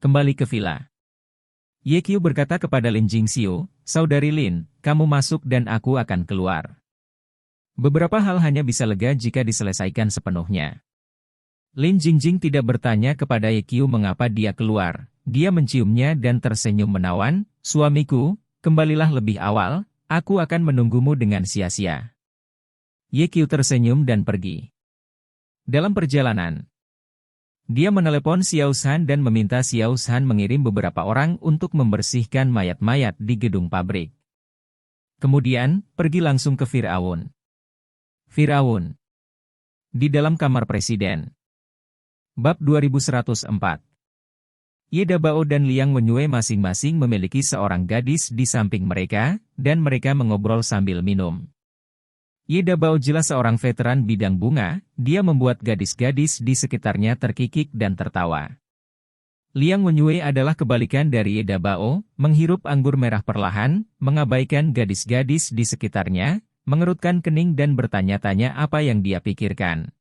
Kembali ke villa. Ye Qiu berkata kepada Lin Jingxiao, "Saudari Lin, kamu masuk dan aku akan keluar. Beberapa hal hanya bisa lega jika diselesaikan sepenuhnya." Lin Jingjing tidak bertanya kepada Ye Qiu mengapa dia keluar. Dia menciumnya dan tersenyum menawan, "Suamiku, kembalilah lebih awal, aku akan menunggumu dengan sia-sia." Ye Qiu tersenyum dan pergi. Dalam perjalanan, dia menelepon Xiao Shan dan meminta Xiao Shan mengirim beberapa orang untuk membersihkan mayat-mayat di gedung pabrik. Kemudian, pergi langsung ke Firaun. Firaun. Di dalam kamar presiden. Bab 2104. Ye Dabao dan Liang Wenyue masing-masing memiliki seorang gadis di samping mereka, dan mereka mengobrol sambil minum. Ye Dabao jelas seorang veteran bidang bunga, dia membuat gadis-gadis di sekitarnya terkikik dan tertawa. Liang Wenyue adalah kebalikan dari Ye Dabao, menghirup anggur merah perlahan, mengabaikan gadis-gadis di sekitarnya, mengerutkan kening dan bertanya-tanya apa yang dia pikirkan.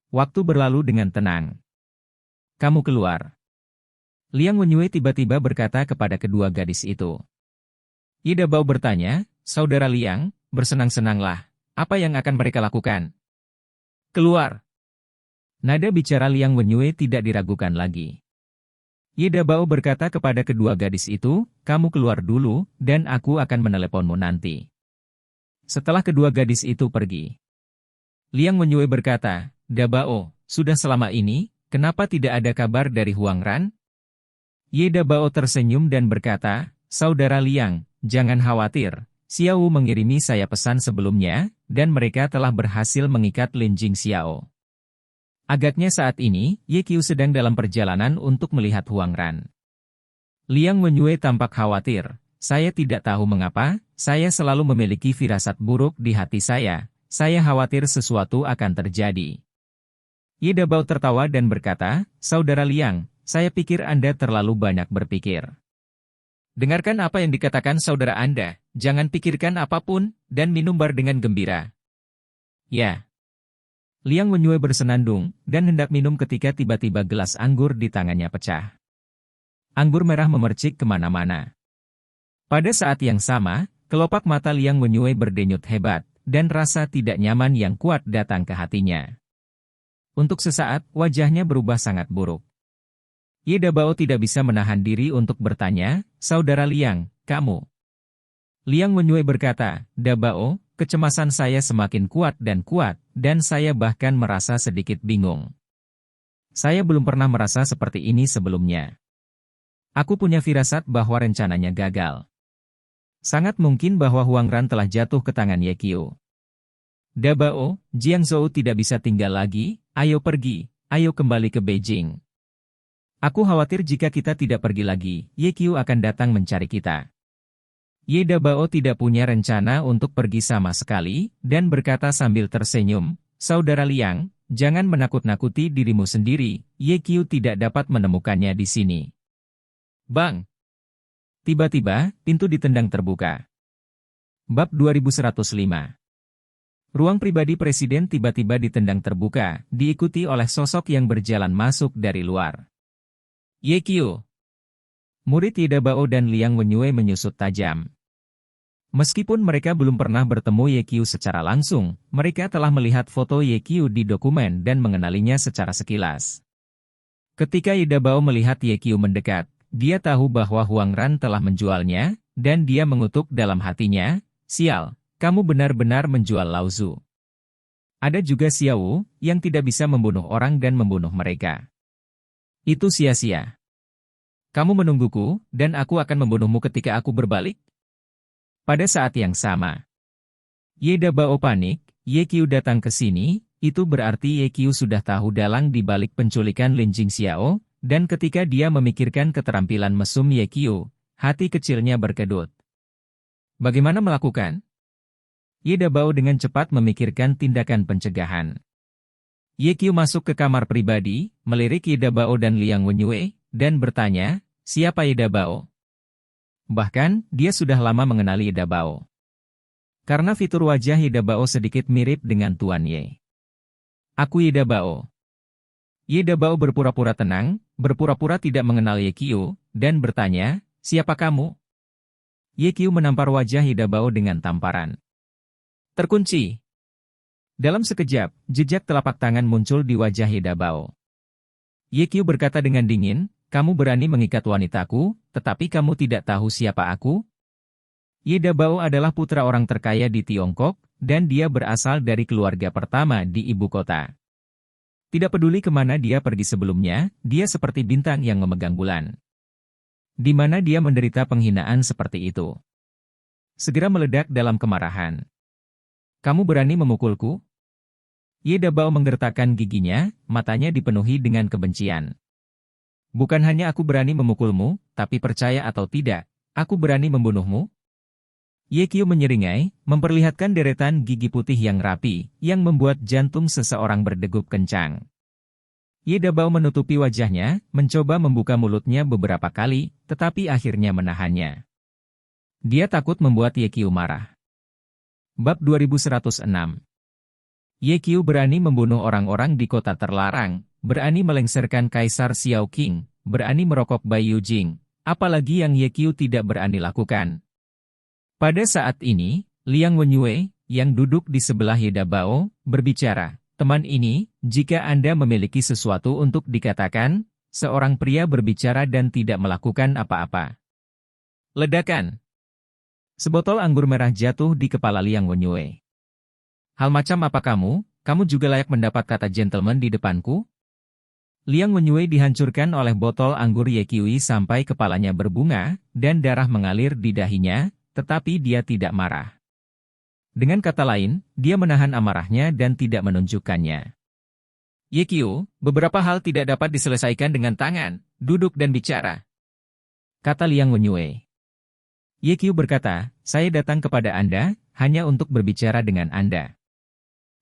Waktu berlalu dengan tenang. "Kamu keluar." Liang Wenyue tiba-tiba berkata kepada kedua gadis itu. Ye Dabao bertanya, "Saudara Liang, bersenang-senanglah. Apa yang akan mereka lakukan?" "Keluar." Nada bicara Liang Wenyue tidak diragukan lagi. Ye Dabao berkata kepada kedua gadis itu, "Kamu keluar dulu, dan aku akan meneleponmu nanti." Setelah kedua gadis itu pergi, Liang Wenyue berkata, "Dabao, sudah selama ini, kenapa tidak ada kabar dari Huang Ran? Ye Dabao tersenyum dan berkata, Saudara Liang, jangan khawatir, Xiao Wu mengirimi saya pesan sebelumnya, dan mereka telah berhasil mengikat Lin Jing Xiao. Agaknya saat ini, Ye Qiu sedang dalam perjalanan untuk melihat Huang Ran. Liang Wenyue tampak khawatir. Saya tidak tahu mengapa, saya selalu memiliki firasat buruk di hati saya khawatir sesuatu akan terjadi. Ye Dabao tertawa dan berkata, Saudara Liang, saya pikir Anda terlalu banyak berpikir. Dengarkan apa yang dikatakan saudara Anda, jangan pikirkan apapun, dan minum bar dengan gembira. Ya. Liang Wenyue bersenandung, dan hendak minum ketika tiba-tiba gelas anggur di tangannya pecah. Anggur merah memercik kemana-mana. Pada saat yang sama, kelopak mata Liang Wenyue berdenyut hebat, dan rasa tidak nyaman yang kuat datang ke hatinya. Untuk sesaat, wajahnya berubah sangat buruk. Ye Dabao tidak bisa menahan diri untuk bertanya, Saudara Liang, kamu? Liang Wenyue berkata, Dabao, kecemasan saya semakin kuat, dan saya bahkan merasa sedikit bingung. Saya belum pernah merasa seperti ini sebelumnya. Aku punya firasat bahwa rencananya gagal. Sangat mungkin bahwa Huang Ran telah jatuh ke tangan Ye Qiu. Dabao, Jiang Zhou tidak bisa tinggal lagi, ayo pergi, ayo kembali ke Beijing. Aku khawatir jika kita tidak pergi lagi, Ye Qiu akan datang mencari kita. Ye Dabao tidak punya rencana untuk pergi sama sekali, dan berkata sambil tersenyum, Saudara Liang, jangan menakut-nakuti dirimu sendiri, Ye Qiu tidak dapat menemukannya di sini. Bang! Tiba-tiba, pintu ditendang terbuka. Bab 2105. Ruang pribadi Presiden tiba-tiba ditendang terbuka, diikuti oleh sosok yang berjalan masuk dari luar. Ye Qiu. Murid Ye Dabao dan Liang Wenyue menyusut tajam. Meskipun mereka belum pernah bertemu Ye Qiu secara langsung, mereka telah melihat foto Ye Qiu di dokumen dan mengenalinya secara sekilas. Ketika Ye Dabao melihat Ye Qiu mendekat, dia tahu bahwa Huang Ran telah menjualnya, dan dia mengutuk dalam hatinya, Sial, kamu benar-benar menjual Lauzu. Ada juga Xiao Wu, yang tidak bisa membunuh orang dan membunuh mereka. Itu sia-sia. Kamu menungguku, dan aku akan membunuhmu ketika aku berbalik? Pada saat yang sama, Ye Dabao panik, Ye Qiu datang ke sini, itu berarti Ye Qiu sudah tahu dalang di balik penculikan Lin Jing Xiao, dan ketika dia memikirkan keterampilan mesum Ye Qiu, hati kecilnya berkedut. Bagaimana melakukan? Ye Dabao dengan cepat memikirkan tindakan pencegahan. Ye Qiu masuk ke kamar pribadi, melirik Ye Dabao dan Liang Wenyue, dan bertanya, siapa Ye Dabao? Bahkan, dia sudah lama mengenali Ye Dabao. Karena fitur wajah Ye Dabao sedikit mirip dengan Tuan Ye. Aku Ye Dabao. Ye Dabao berpura-pura tenang, berpura-pura tidak mengenal Ye Qiu, dan bertanya, siapa kamu? Ye Qiu menampar wajah Ye Dabao dengan tamparan. Terkunci. Dalam sekejap, jejak telapak tangan muncul di wajah Ye Dabao. Ye Qiu berkata dengan dingin, kamu berani mengikat wanitaku, tetapi kamu tidak tahu siapa aku? Ye Dabao adalah putra orang terkaya di Tiongkok, dan dia berasal dari keluarga pertama di ibu kota. Tidak peduli kemana dia pergi sebelumnya, dia seperti bintang yang memegang bulan. Di mana dia menderita penghinaan seperti itu. Segera meledak dalam kemarahan. Kamu berani memukulku? Ye Dabao menggertakkan giginya, matanya dipenuhi dengan kebencian. Bukan hanya aku berani memukulmu, tapi percaya atau tidak, aku berani membunuhmu. Ye Qiu menyeringai, memperlihatkan deretan gigi putih yang rapi, yang membuat jantung seseorang berdegup kencang. Ye Dabao menutupi wajahnya, mencoba membuka mulutnya beberapa kali, tetapi akhirnya menahannya. Dia takut membuat Ye Qiu marah. Bab 2106. Ye Qiu berani membunuh orang-orang di kota terlarang, berani melengsarkan Kaisar Xiao Qing, berani merokok Bai Yujing, apalagi yang Ye Qiu tidak berani lakukan. Pada saat ini, Liang Wenyue, yang duduk di sebelah Ye Dabao, berbicara, teman ini, jika Anda memiliki sesuatu untuk dikatakan, seorang pria berbicara dan tidak melakukan apa-apa. Ledakan. Sebotol anggur merah jatuh di kepala Liang Wenyue. Hal macam apa kamu juga layak mendapat kata gentleman di depanku? Liang Wenyue dihancurkan oleh botol anggur Ye Qiu sampai kepalanya berbunga, dan darah mengalir di dahinya, tetapi dia tidak marah. Dengan kata lain, dia menahan amarahnya dan tidak menunjukkannya. Ye Qiu, beberapa hal tidak dapat diselesaikan dengan tangan, duduk dan bicara, kata Liang Wenyue. Ye Qiu berkata, saya datang kepada Anda, hanya untuk berbicara dengan Anda.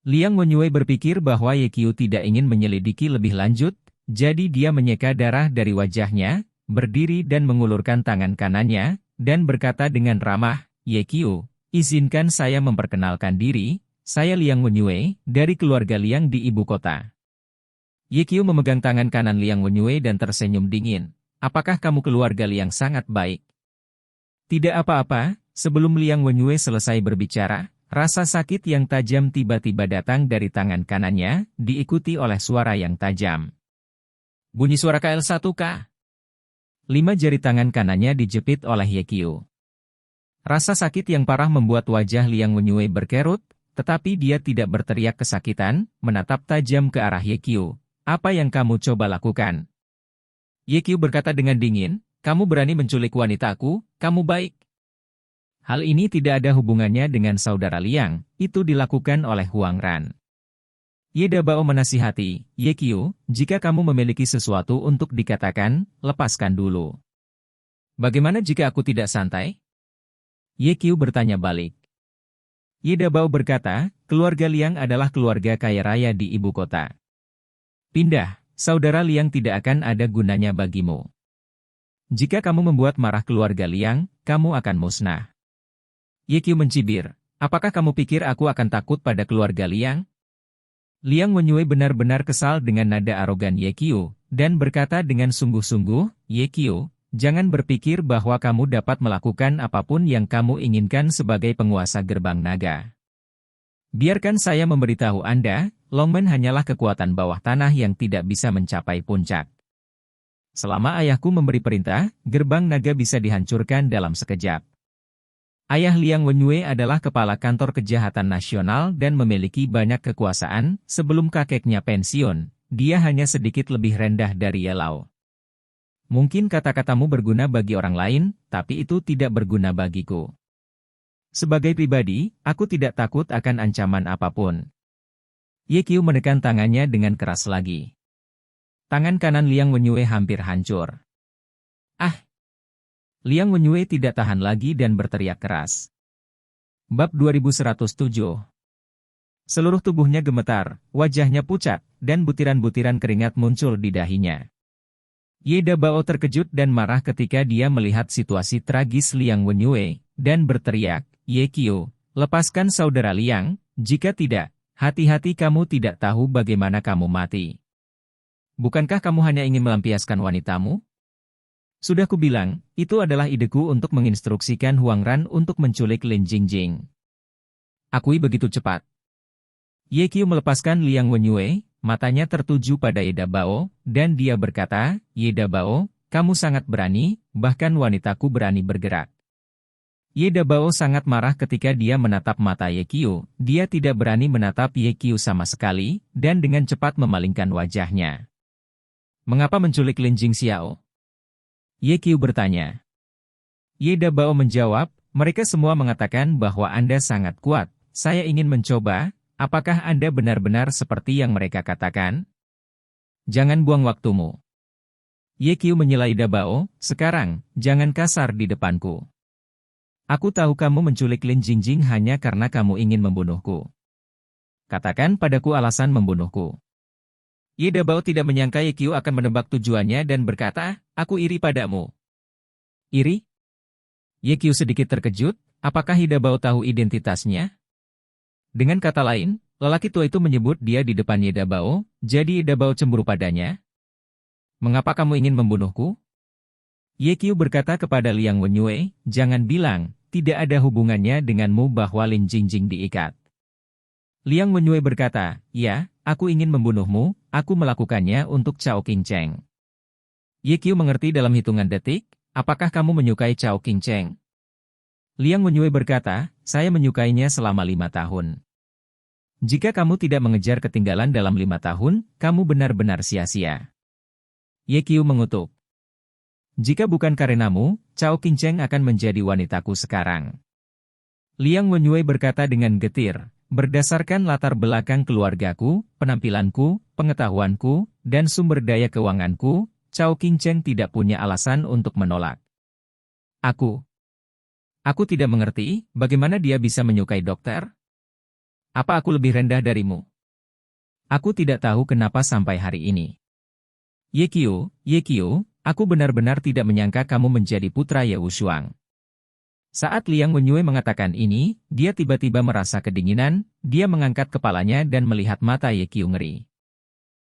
Liang Wenyue berpikir bahwa Ye Qiu tidak ingin menyelidiki lebih lanjut, jadi dia menyeka darah dari wajahnya, berdiri dan mengulurkan tangan kanannya, dan berkata dengan ramah, Ye Qiu, izinkan saya memperkenalkan diri, saya Liang Wenyue, dari keluarga Liang di ibu kota. Ye Qiu memegang tangan kanan Liang Wenyue dan tersenyum dingin. Apakah kamu keluarga Liang sangat baik? Tidak apa-apa. Sebelum Liang Wenyue selesai berbicara, rasa sakit yang tajam tiba-tiba datang dari tangan kanannya, diikuti oleh suara yang tajam. Bunyi suara KL1K. 5 jari tangan kanannya dijepit oleh Ye Qiu. Rasa sakit yang parah membuat wajah Liang Wenyue berkerut, tetapi dia tidak berteriak kesakitan, menatap tajam ke arah Ye Qiu. Apa yang kamu coba lakukan? Ye Qiu berkata dengan dingin, kamu berani menculik wanitaku, kamu baik. Hal ini tidak ada hubungannya dengan saudara Liang, itu dilakukan oleh Huang Ran. Ye Dabao menasihati, Ye Qiu, jika kamu memiliki sesuatu untuk dikatakan, lepaskan dulu. Bagaimana jika aku tidak santai? Ye Qiu bertanya balik. Ye Dabao berkata, keluarga Liang adalah keluarga kaya raya di ibu kota. Pindah, saudara Liang tidak akan ada gunanya bagimu. Jika kamu membuat marah keluarga Liang, kamu akan musnah. Ye Qiu mencibir, apakah kamu pikir aku akan takut pada keluarga Liang? Liang Wenyue benar-benar kesal dengan nada arogan Ye Qiu, dan berkata dengan sungguh-sungguh, Ye Qiu, jangan berpikir bahwa kamu dapat melakukan apapun yang kamu inginkan sebagai penguasa gerbang naga. Biarkan saya memberitahu Anda, Longmen hanyalah kekuatan bawah tanah yang tidak bisa mencapai puncak. Selama ayahku memberi perintah, gerbang naga bisa dihancurkan dalam sekejap. Ayah Liang Wenyue adalah kepala kantor kejahatan nasional dan memiliki banyak kekuasaan. Sebelum kakeknya pensiun, dia hanya sedikit lebih rendah dari Ye Lao. Mungkin kata-katamu berguna bagi orang lain, tapi itu tidak berguna bagiku. Sebagai pribadi, aku tidak takut akan ancaman apapun. Ye Qiu menekan tangannya dengan keras lagi. Tangan kanan Liang Wenyue hampir hancur. Ah! Liang Wenyue tidak tahan lagi dan berteriak keras. Bab 2107. Seluruh tubuhnya gemetar, wajahnya pucat, dan butiran-butiran keringat muncul di dahinya. Ye Dabao terkejut dan marah ketika dia melihat situasi tragis Liang Wenyue, dan berteriak, Ye Qiu, lepaskan saudara Liang, jika tidak, hati-hati kamu tidak tahu bagaimana kamu mati. Bukankah kamu hanya ingin melampiaskan wanitamu? Sudah kubilang, itu adalah ideku untuk menginstruksikan Huang Ran untuk menculik Lin Jingjing. Akui begitu cepat. Ye Qiu melepaskan Liang Wenyue, matanya tertuju pada Ye Dabao, dan dia berkata, Ye Dabao, kamu sangat berani, bahkan wanitaku berani bergerak. Ye Dabao sangat marah ketika dia menatap mata Ye Qiu, dia tidak berani menatap Ye Qiu sama sekali, dan dengan cepat memalingkan wajahnya. Mengapa menculik Lin Jingxiao? Ye Qiu bertanya. Ye Dabao menjawab, mereka semua mengatakan bahwa Anda sangat kuat, saya ingin mencoba, apakah Anda benar-benar seperti yang mereka katakan? Jangan buang waktumu. Ye Qiu menyela Ye Dabao, sekarang, jangan kasar di depanku. Aku tahu kamu menculik Lin Jingjing hanya karena kamu ingin membunuhku. Katakan padaku alasan membunuhku. Ye Dabao tidak menyangka Ye Qiu akan menebak tujuannya dan berkata, aku iri padamu. Iri? Ye Qiu sedikit terkejut, apakah Ye Dabao tahu identitasnya? Dengan kata lain, lelaki tua itu menyebut dia di depan Ye Dabao, jadi Ye Dabao cemburu padanya. Mengapa kamu ingin membunuhku? Ye Qiu berkata kepada Liang Wenyue, jangan bilang, tidak ada hubungannya denganmu bahwa Lin Jingjing diikat. Liang Wenyue berkata, ya, aku ingin membunuhmu, aku melakukannya untuk Cao Qingcheng. Ye Qiu mengerti dalam hitungan detik, apakah kamu menyukai Cao Qingcheng? Liang Wenyue berkata, saya menyukainya selama 5 tahun. Jika kamu tidak mengejar ketinggalan dalam 5 tahun, kamu benar-benar sia-sia. Ye Qiu mengutuk. Jika bukan karenamu, Cao Qingcheng akan menjadi wanitaku sekarang. Liang Wenyue berkata dengan getir, berdasarkan latar belakang keluargaku, penampilanku, pengetahuanku, dan sumber daya keuanganku, Cao Qingcheng tidak punya alasan untuk menolak. Aku tidak mengerti, bagaimana dia bisa menyukai dokter? Apa aku lebih rendah darimu? Aku tidak tahu kenapa sampai hari ini. Ye Qiu, aku benar-benar tidak menyangka kamu menjadi putra Ye Wushuang. Saat Liang Wenyue mengatakan ini, dia tiba-tiba merasa kedinginan, dia mengangkat kepalanya dan melihat mata Ye Qiu ngeri.